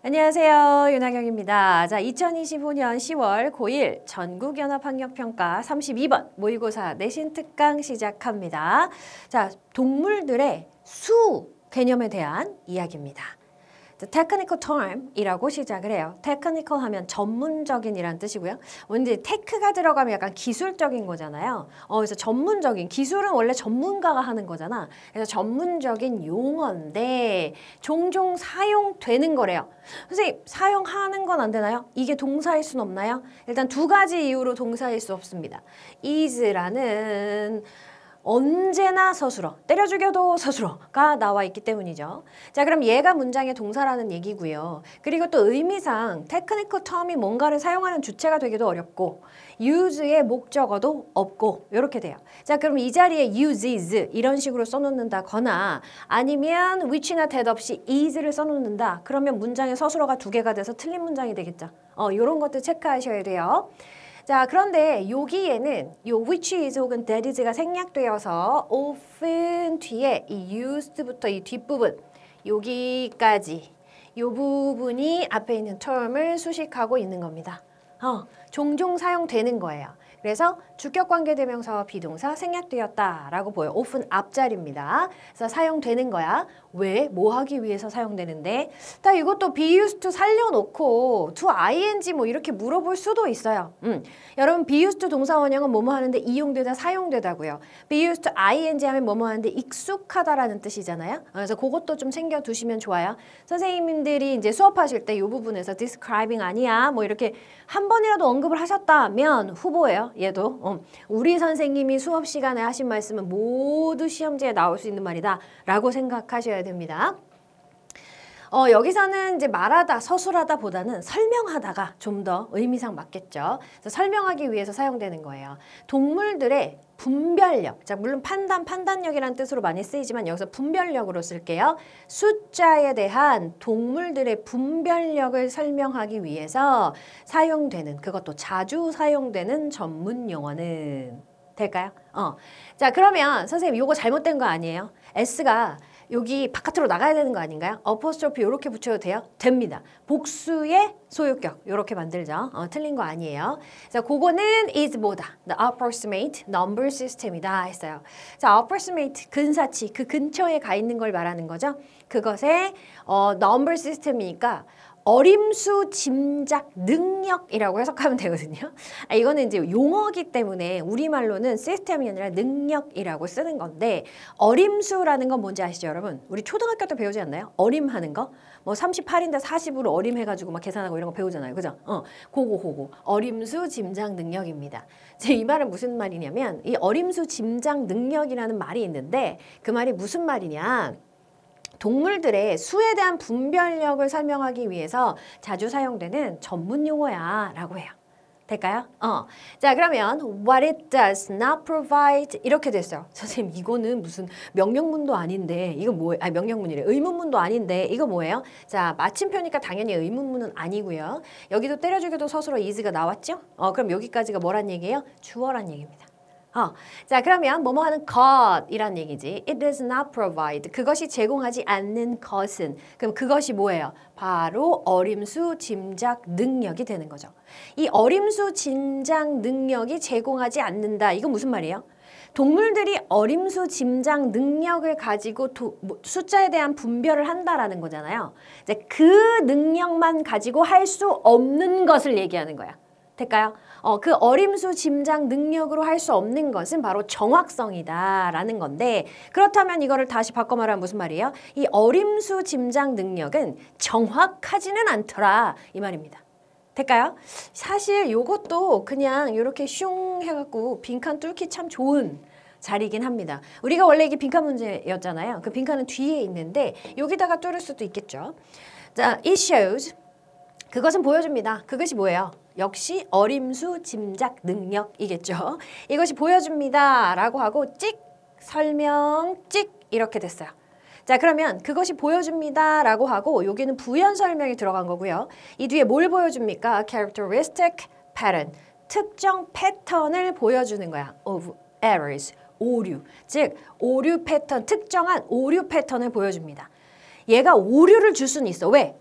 안녕하세요. 윤하경입니다. 자, 2025년 10월 고1 전국연합학력평가 32번 모의고사 내신 특강 시작합니다. 자, 동물들의 수 개념에 대한 이야기입니다. technical term이라고 시작을 해요. technical 하면 전문적인이란 뜻이고요. 근데 tech가 들어가면 약간 기술적인 거잖아요. 그래서 전문적인, 기술은 원래 전문가가 하는 거잖아. 그래서 전문적인 용어인데 종종 사용되는 거래요. 선생님, 사용하는 건 안 되나요? 이게 동사일 순 없나요? 일단 두 가지 이유로 동사일 수 없습니다. is라는 언제나 서술어, 때려 죽여도 서술어가 나와 있기 때문이죠. 자, 그럼 얘가 문장의 동사라는 얘기고요. 그리고 또 의미상 technical term이 뭔가를 사용하는 주체가 되기도 어렵고 use의 목적어도 없고 이렇게 돼요. 자, 그럼 이 자리에 uses 이런 식으로 써놓는다거나 아니면 which나 that 없이 is를 써놓는다. 그러면 문장의 서술어가 두 개가 돼서 틀린 문장이 되겠죠. 이런 것도 체크하셔야 돼요. 자, 그런데 여기에는 요 which is 혹은 that is가 생략되어서 often 뒤에 이 used부터 이 뒷부분 여기까지 요 부분이 앞에 있는 term을 수식하고 있는 겁니다. 종종 사용되는 거예요. 그래서 주격관계대명사와 비동사 생략되었다라고 보여. often 앞자리입니다. 그래서 사용되는 거야. 왜? 뭐 하기 위해서 사용되는데? 딱 이것도 be used to 살려놓고 to ing 뭐 이렇게 물어볼 수도 있어요. 여러분 be used to 동사 원형은 뭐뭐 하는데 이용되다 사용되다고요. be used to ing 하면 뭐뭐 하는데 익숙하다라는 뜻이잖아요. 그래서 그것도 좀 챙겨두시면 좋아요. 선생님들이 이제 수업하실 때 이 부분에서 describing 아니야 뭐 이렇게 한 번이라도 언급을 하셨다면 후보예요. 얘도 우리 선생님이 수업 시간에 하신 말씀은 모두 시험지에 나올 수 있는 말이다 라고 생각하셔야 됩니다. 여기서는 이제 말하다, 서술하다 보다는 설명하다가 좀 더 의미상 맞겠죠. 그래서 설명하기 위해서 사용되는 거예요. 동물들의 분별력. 자, 물론 판단력이라는 뜻으로 많이 쓰이지만 여기서 분별력으로 쓸게요. 숫자에 대한 동물들의 분별력을 설명하기 위해서 사용되는, 그것도 자주 사용되는 전문 용어는 될까요? 자, 그러면 선생님 이거 잘못된 거 아니에요? S가 여기 바깥으로 나가야 되는 거 아닌가요? 어포스트로피 이렇게 붙여도 돼요? 됩니다. 복수의 소유격 이렇게 만들죠. 틀린 거 아니에요. 자, 그거는 is 뭐다? The approximate number system이다 했어요. 자, approximate 근사치 그 근처에 가 있는 걸 말하는 거죠. 그것의 number system이니까 어림수 짐작 능력이라고 해석하면 되거든요. 이거는 이제 용어기 때문에 우리말로는 시스템이 아니라 능력이라고 쓰는 건데 어림수라는 건 뭔지 아시죠, 여러분? 우리 초등학교 때 배우지 않나요? 어림하는 거? 뭐 38인데 40으로 어림해가지고 막 계산하고 이런 거 배우잖아요. 그죠? 그거. 어림수 짐작 능력입니다. 이 말은 무슨 말이냐면 이 어림수 짐작 능력이라는 말이 있는데 그 말이 무슨 말이냐? 동물들의 수에 대한 분별력을 설명하기 위해서 자주 사용되는 전문 용어야 라고 해요. 될까요? 자, 그러면 what it does not provide 이렇게 됐어요. 선생님 이거는 무슨 명령문도 아닌데 이거 뭐예요? 명령문이래. 의문문도 아닌데 이거 뭐예요? 자, 마침표니까 당연히 의문문은 아니고요. 여기도 때려주기도 서술어 is가 나왔죠? 그럼 여기까지가 뭐란 얘기예요? 주어란 얘기입니다. 자, 그러면 뭐뭐 하는 것이란 얘기지. It does not provide. 그것이 제공하지 않는 것은. 그럼 그것이 뭐예요? 바로 어림수 짐작 능력이 되는 거죠. 이 어림수 짐작 능력이 제공하지 않는다. 이건 무슨 말이에요? 동물들이 어림수 짐작 능력을 가지고 숫자에 대한 분별을 한다라는 거잖아요. 이제 그 능력만 가지고 할 수 없는 것을 얘기하는 거야. 될까요? 그 어림수 짐작 능력으로 할 수 없는 것은 바로 정확성이다라는 건데 그렇다면 이거를 다시 바꿔 말하면 무슨 말이에요? 이 어림수 짐작 능력은 정확하지는 않더라 이 말입니다. 될까요? 사실 이것도 그냥 이렇게 슝 해갖고 빈칸 뚫기 참 좋은 자리이긴 합니다. 우리가 원래 이게 빈칸 문제였잖아요. 그 빈칸은 뒤에 있는데 여기다가 뚫을 수도 있겠죠. 자, it shows 그것은 보여줍니다. 그것이 뭐예요? 역시 어림수 짐작 능력이겠죠. 이것이 보여줍니다 라고 하고 찍 설명 찍 이렇게 됐어요. 자, 그러면 그것이 보여줍니다 라고 하고 여기는 부연 설명이 들어간 거고요. 이 뒤에 뭘 보여줍니까? characteristic pattern 특정 패턴을 보여주는 거야. of errors 오류 즉 오류 패턴 특정한 오류 패턴을 보여줍니다. 얘가 오류를 줄 수는 있어. 왜?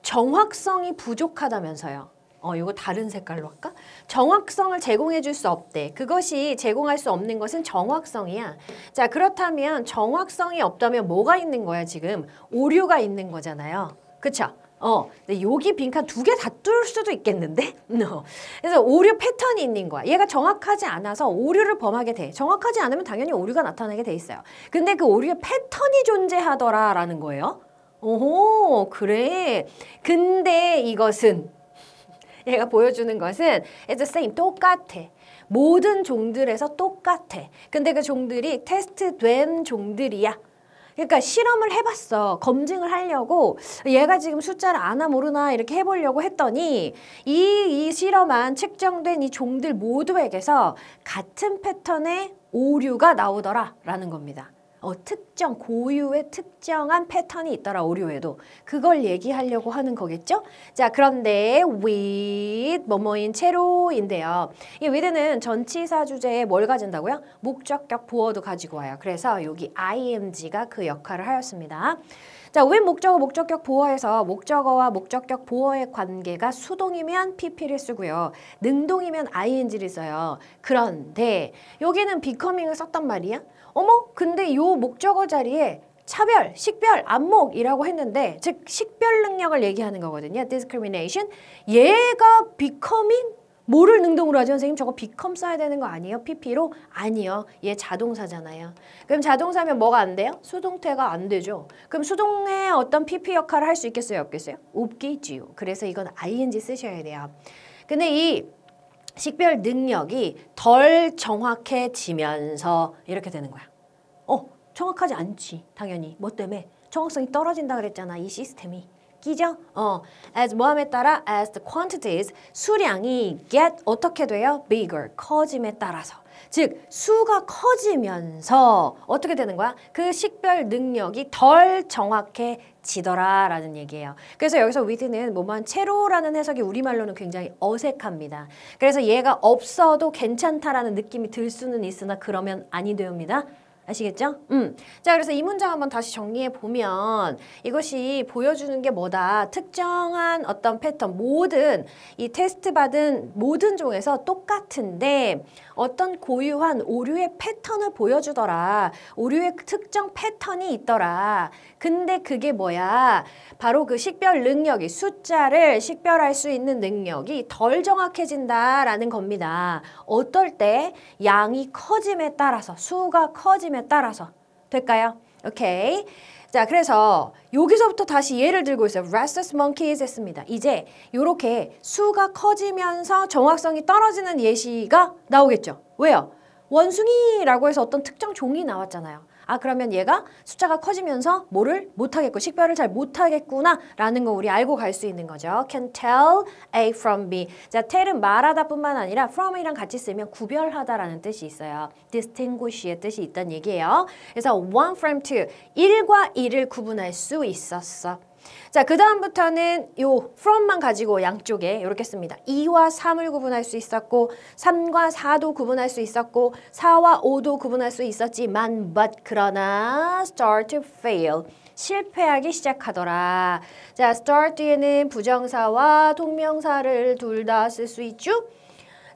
정확성이 부족하다면서요. 이거 다른 색깔로 할까? 정확성을 제공해 줄 수 없대. 그것이 제공할 수 없는 것은 정확성이야. 자, 그렇다면 정확성이 없다면 뭐가 있는 거야, 지금? 오류가 있는 거잖아요. 그쵸? 근데 여기 빈칸 2개 다 뚫을 수도 있겠는데? 그래서 오류 패턴이 있는 거야. 얘가 정확하지 않아서 오류를 범하게 돼. 정확하지 않으면 당연히 오류가 나타나게 돼 있어요. 근데 그 오류의 패턴이 존재하더라라는 거예요. 오호, 그래. 근데 이것은 얘가 보여주는 것은 it's the same, 똑같아. 모든 종들에서 똑같아. 근데 그 종들이 테스트된 종들이야. 그러니까 실험을 해봤어. 검증을 하려고 얘가 지금 숫자를 아나 모르나 이렇게 해보려고 했더니 이 실험한 측정된 이 종들 모두에게서 같은 패턴의 오류가 나오더라라는 겁니다. 특정 고유의 특정한 패턴이 있더라, 오류에도. 그걸 얘기하려고 하는 거겠죠? 자, 그런데 with 뭐뭐인 채로인데요. 이 with는 전치사 주제에 뭘 가진다고요? 목적격 보어도 가지고 와요. 그래서 여기 ing가 그 역할을 하였습니다. 자, with 목적어, 목적격 보어에서 목적어와 목적격 보어의 관계가 수동이면 pp를 쓰고요. 능동이면 ing를 써요. 그런데 여기는 becoming을 썼단 말이야. 어머, 근데 요 목적어 자리에 차별, 식별, 안목이라고 했는데 즉 식별 능력을 얘기하는 거거든요. discrimination. 얘가 becoming? 뭐를 능동으로 하죠? 선생님 저거 become 써야 되는 거 아니에요? pp로? 아니요. 얘 자동사잖아요. 그럼 자동사면 뭐가 안 돼요? 수동태가 안 되죠. 그럼 수동의 어떤 pp 역할을 할 수 있겠어요? 없겠어요? 없겠지요. 그래서 이건 ing 쓰셔야 돼요. 근데 이 식별 능력이 덜 정확해지면서 이렇게 되는 거야. 정확하지 않지. 당연히. 뭐 때문에? 정확성이 떨어진다 그랬잖아. 이 시스템이. 끼죠? as 뭐함에 따라 as the quantities 수량이 get 어떻게 돼요? bigger 커짐에 따라서. 즉 수가 커지면서 어떻게 되는 거야? 그 식별 능력이 덜 정확해지더라라는 얘기예요. 그래서 여기서 with는 뭐만 채로라는 해석이 우리말로는 굉장히 어색합니다. 그래서 얘가 없어도 괜찮다라는 느낌이 들 수는 있으나 그러면 아니 됩니다. 아시겠죠? 자, 그래서 이 문장 한번 다시 정리해 보면 이것이 보여주는 게 뭐다? 특정한 어떤 패턴, 모든 이 테스트 받은 모든 종에서 똑같은데 어떤 고유한 오류의 패턴을 보여주더라. 오류의 특정 패턴이 있더라. 근데 그게 뭐야? 바로 그 식별 능력이 숫자를 식별할 수 있는 능력이 덜 정확해진다라는 겁니다. 어떨 때? 양이 커짐에 따라서, 수가 커짐에 따라서. 될까요? 오케이. 자, 그래서 여기서부터 다시 예를 들고 있어요. Rhesus monkeys 했습니다. 이제 이렇게 수가 커지면서 정확성이 떨어지는 예시가 나오겠죠. 왜요? 원숭이라고 해서 어떤 특정 종이 나왔잖아요. 그러면 얘가 숫자가 커지면서 뭐를 못하겠고 식별을 잘 못하겠구나 라는 거 우리 알고 갈 수 있는 거죠. Can tell A from B. 자, tell은 말하다 뿐만 아니라 from이랑 같이 쓰면 구별하다라는 뜻이 있어요. distinguish의 뜻이 있다는 얘기예요. 그래서 one from two, 1과 2를 구분할 수 있었어. 자, 그 다음부터는 요 from만 가지고 양쪽에 이렇게 씁니다. 2와 3을 구분할 수 있었고 3과 4도 구분할 수 있었고 4와 5도 구분할 수 있었지만 but 그러나 start to fail 실패하기 시작하더라. 자, start 뒤에는 부정사와 동명사를 둘 다 쓸 수 있죠.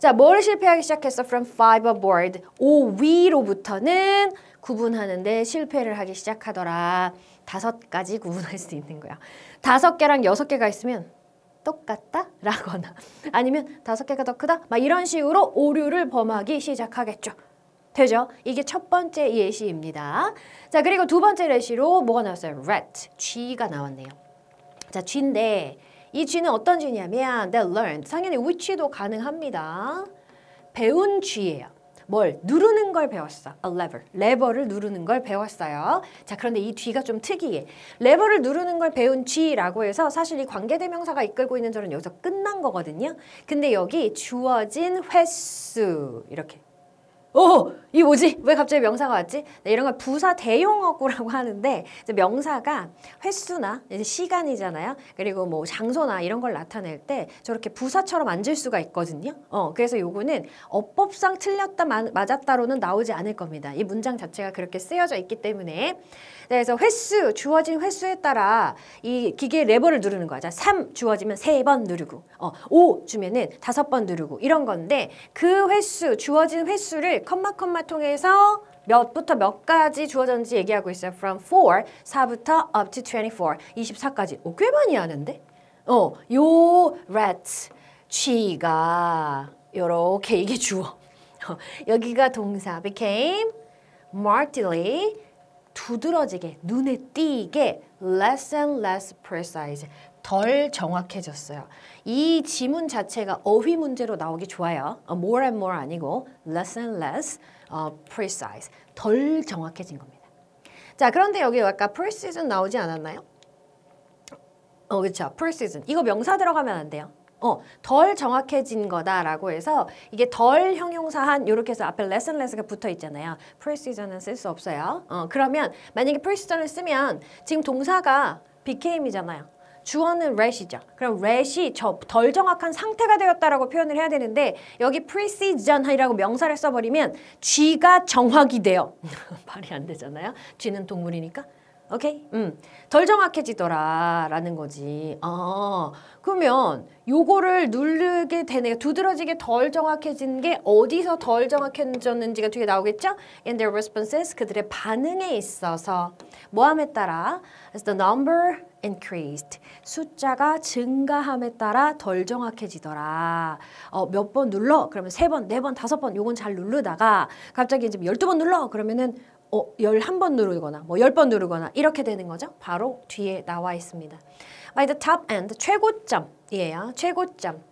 자, 뭐를 실패하기 시작했어? From 5 aboard 5 위로부터는 구분하는데 실패를 하기 시작하더라. 5가지 구분할 수 있는 거야. 5개랑 6개가 있으면 똑같다? 라거나 아니면 5개가 더 크다? 막 이런 식으로 오류를 범하기 시작하겠죠. 되죠? 이게 첫 번째 예시입니다. 자, 그리고 두 번째 예시로 뭐가 나왔어요? rat, 쥐가 나왔네요. 자, 쥐인데 이 쥐는 어떤 쥐냐면 they learned, 당연히 which도 가능합니다. 배운 쥐예요. 뭘? 누르는 걸 배웠어. A lever. 레버를 누르는 걸 배웠어요. 자, 그런데 이 뒤가 좀 특이해. 레버를 누르는 걸 배운 쥐라고 해서 사실 이 관계대명사가 이끌고 있는 절은 여기서 끝난 거거든요. 근데 여기 주어진 횟수 이렇게 이 뭐지? 왜 갑자기 명사가 왔지? 네, 이런 걸 부사 대용어구라고 하는데 이제 명사가 횟수나 이제 시간이잖아요. 그리고 뭐 장소나 이런 걸 나타낼 때 저렇게 부사처럼 앉을 수가 있거든요. 그래서 요거는 어법상 틀렸다 맞았다로는 나오지 않을 겁니다. 이 문장 자체가 그렇게 쓰여져 있기 때문에. 그래서 횟수, 주어진 횟수에 따라 이 기계 레버를 누르는 거야. 자, 3 주어지면 3번 누르고, 5 주면은 5번 누르고 이런 건데 그 횟수, 주어진 횟수를 컴마 통해서 몇부터 몇까지 주어졌는지 얘기하고 있어요. From 4부터 up to 24, 24까지. 꽤 많이 하는데? 요 rat, 쥐가 요렇게 이게 주어. 여기가 동사 became markedly 두드러지게, 눈에 띄게 less and less precise, 덜 정확해졌어요. 이 지문 자체가 어휘 문제로 나오기 좋아요. more and more 아니고 less and less precise, 덜 정확해진 겁니다. 자, 그런데 여기 아까 precision 나오지 않았나요? 그렇죠. precision. 이거 명사 들어가면 안 돼요. 덜 정확해진 거다라고 해서 이게 덜 형용사한 이렇게 해서 앞에 less and less가 붙어 있잖아요. precision은 쓸 수 없어요. 그러면 만약에 precision을 쓰면 지금 동사가 became이잖아요. 주어는 rat이죠. 그럼 rat이 덜 정확한 상태가 되었다라고 표현을 해야 되는데 여기 precision이라고 명사를 써버리면 쥐가 정확이 돼요. 말이 안 되잖아요. 쥐는 동물이니까. 오케이? 덜 정확해지더라라는 거지. 그러면 요거를 누르게 되네요. 두드러지게 덜 정확해진 게 어디서 덜 정확해졌는지가 뒤에 나오겠죠? In their responses, 그들의 반응에 있어서 뭐함에 따라 as the number increased, 숫자가 증가함에 따라 덜 정확해지더라. 몇 번 눌러? 그러면 3번, 4번, 5번 요건 잘 누르다가 갑자기 이제 12번 눌러? 그러면은 11번 누르거나 뭐 10번 누르거나 이렇게 되는 거죠. 바로 뒤에 나와 있습니다. By the top end, 최고점이에요. 최고점.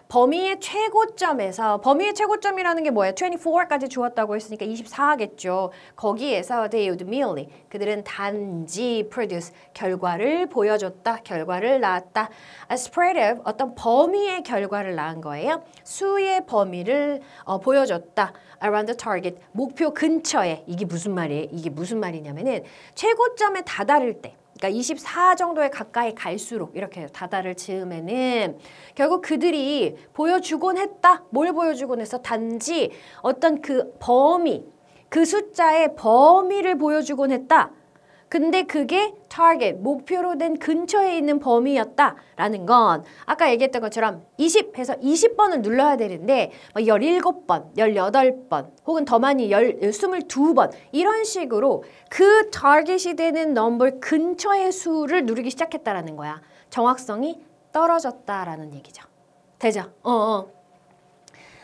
범위의 최고점에서, 범위의 최고점이라는 게 뭐예요? 24까지 주었다고 했으니까 24겠죠. 거기에서 they would merely, 그들은 단지 produce, 결과를 보여줬다, 결과를 낳았다. A spread of, 어떤 범위의 결과를 낳은 거예요. 수의 범위를 보여줬다. Around the target, 목표 근처에. 이게 무슨 말이에요? 이게 무슨 말이냐면은 최고점에 다다를 때, 그러니까 24 정도에 가까이 갈수록 이렇게 다다를 즈음에는 결국 그들이 보여주곤 했다. 뭘 보여주곤 했어? 단지 어떤 그 범위, 그 숫자의 범위를 보여주곤 했다. 근데 그게 target, 목표로 된 근처에 있는 범위였다라는 건 아까 얘기했던 것처럼 20 해서 20번을 눌러야 되는데 17번, 18번 혹은 더 많이 22번 이런 식으로 그 target이 되는 넘버 근처의 수를 누르기 시작했다라는 거야. 정확성이 떨어졌다라는 얘기죠. 되죠?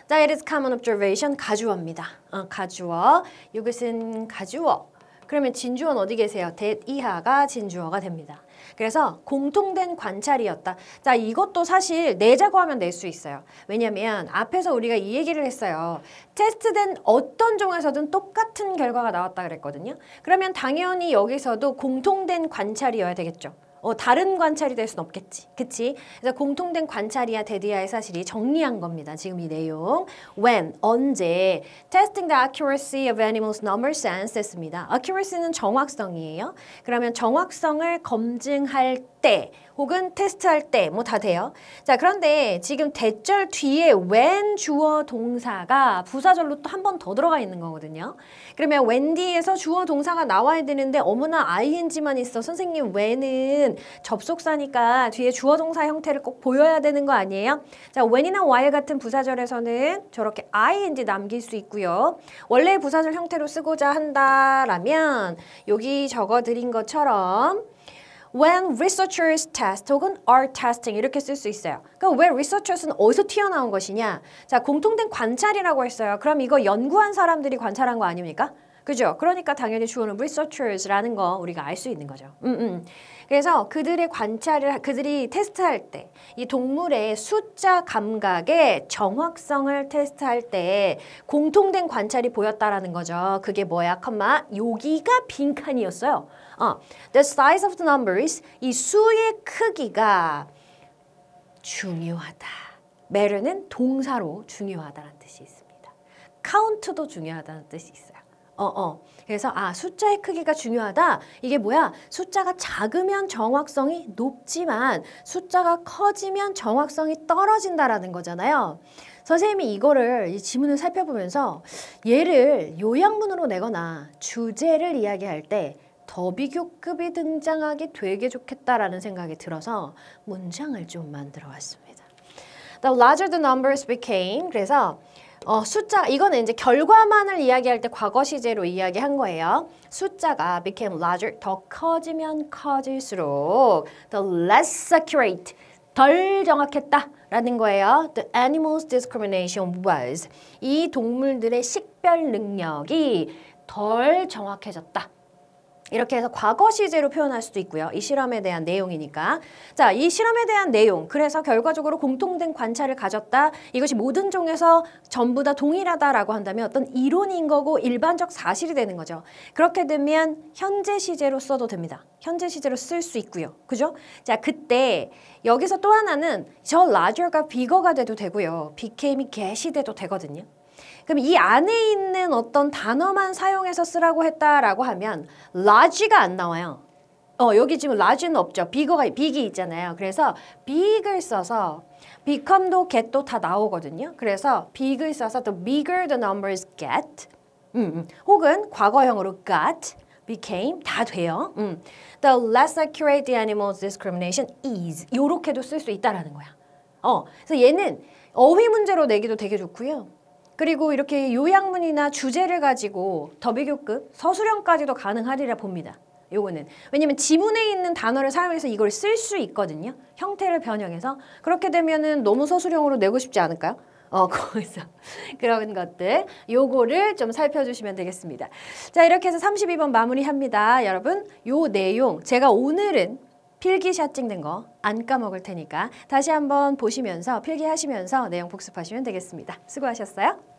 자, it is common observation, 가주어입니다. 가주어. 이것은 가주어. 그러면 진주어는 어디 계세요? that 이하가 진주어가 됩니다. 그래서 공통된 관찰이었다. 자, 이것도 사실 내자고 하면 낼 수 있어요. 왜냐면 앞에서 우리가 이 얘기를 했어요. 테스트된 어떤 종에서든 똑같은 결과가 나왔다 그랬거든요. 그러면 당연히 여기서도 공통된 관찰이어야 되겠죠. 다른 관찰이 될 순 없겠지. 그치? 그래서 공통된 관찰이야 데디아의 사실이 정리한 겁니다. 지금 이 내용. When, 언제, testing the accuracy of animals' number sense 했습니다. accuracy는 정확성이에요. 그러면 정확성을 검증할 때 혹은 테스트할 때 뭐 다 돼요. 자, 그런데 지금 대절 뒤에 when 주어 동사가 부사절로 또 한 번 더 들어가 있는 거거든요. 그러면 when 뒤에서 주어 동사가 나와야 되는데 어머나 ing만 있어. 선생님 when은 접속사니까 뒤에 주어 동사 형태를 꼭 보여야 되는 거 아니에요? 자, when이나 while 같은 부사절에서는 저렇게 ing 남길 수 있고요. 원래 부사절 형태로 쓰고자 한다라면 여기 적어드린 것처럼 when researchers test 혹은 are testing 이렇게 쓸 수 있어요. 그럼 왜 researchers는 어디서 튀어나온 것이냐? 자, 공통된 관찰이라고 했어요. 그럼 이거 연구한 사람들이 관찰한 거 아닙니까? 그죠? 그러니까 당연히 주어는 researchers라는 거 우리가 알 수 있는 거죠. 그래서 그들의 관찰을, 그들이 테스트할 때, 이 동물의 숫자 감각의 정확성을 테스트할 때 공통된 관찰이 보였다라는 거죠. 그게 뭐야? 여기가 빈칸이었어요. The size of the numbers, 이 수의 크기가 중요하다. matter는 동사로 중요하다는 뜻이 있습니다. 카운트도 중요하다는 뜻이 있어요. 그래서 숫자의 크기가 중요하다. 이게 뭐야? 숫자가 작으면 정확성이 높지만 숫자가 커지면 정확성이 떨어진다라는 거잖아요. 선생님이 이 지문을 살펴보면서 얘를 요약문으로 내거나 주제를 이야기할 때 더비교급이 등장하기 되게 좋겠다라는 생각이 들어서 문장을 좀 만들어 왔습니다. The larger the numbers became. 그래서 숫자, 이거는 이제 결과만을 이야기할 때 과거 시제로 이야기한 거예요. 숫자가 became larger, 더 커지면 커질수록 the less accurate, 덜 정확했다라는 거예요. The animals' discrimination was. 이 동물들의 식별 능력이 덜 정확해졌다. 이렇게 해서 과거 시제로 표현할 수도 있고요. 이 실험에 대한 내용이니까. 자, 이 실험에 대한 내용. 그래서 결과적으로 공통된 관찰을 가졌다. 이것이 모든 종에서 전부 다 동일하다라고 한다면 어떤 이론인 거고 일반적 사실이 되는 거죠. 그렇게 되면 현재 시제로 써도 됩니다. 현재 시제로 쓸 수 있고요. 그죠? 자, 그때 여기서 또 하나는 저 larger가 bigger가 돼도 되고요. became이 get이 돼도 되거든요. 그럼 이 안에 있는 어떤 단어만 사용해서 쓰라고 했다라고 하면 large가 안 나와요. 여기 지금 large는 없죠. big이 있잖아요. 그래서 big을 써서 become도 get도 다 나오거든요. 그래서 big을 써서 the bigger the numbers get 혹은 과거형으로 got, became 다 돼요. The less accurate the animal's discrimination is. 요렇게도 쓸 수 있다라는 거야. 그래서 얘는 어휘 문제로 내기도 되게 좋고요. 그리고 이렇게 요약문이나 주제를 가지고 더비교급, 서술형까지도 가능하리라 봅니다. 요거는. 왜냐면 지문에 있는 단어를 사용해서 이걸 쓸 수 있거든요. 형태를 변형해서. 그렇게 되면은 너무 서술형으로 내고 싶지 않을까요? 거기서 그런 것들 요거를 좀 살펴주시면 되겠습니다. 자, 이렇게 해서 32번 마무리합니다. 여러분, 요 내용 제가 오늘은 필기샷 찍는 거 안 까먹을 테니까 다시 한번 보시면서 필기하시면서 내용 복습하시면 되겠습니다. 수고하셨어요.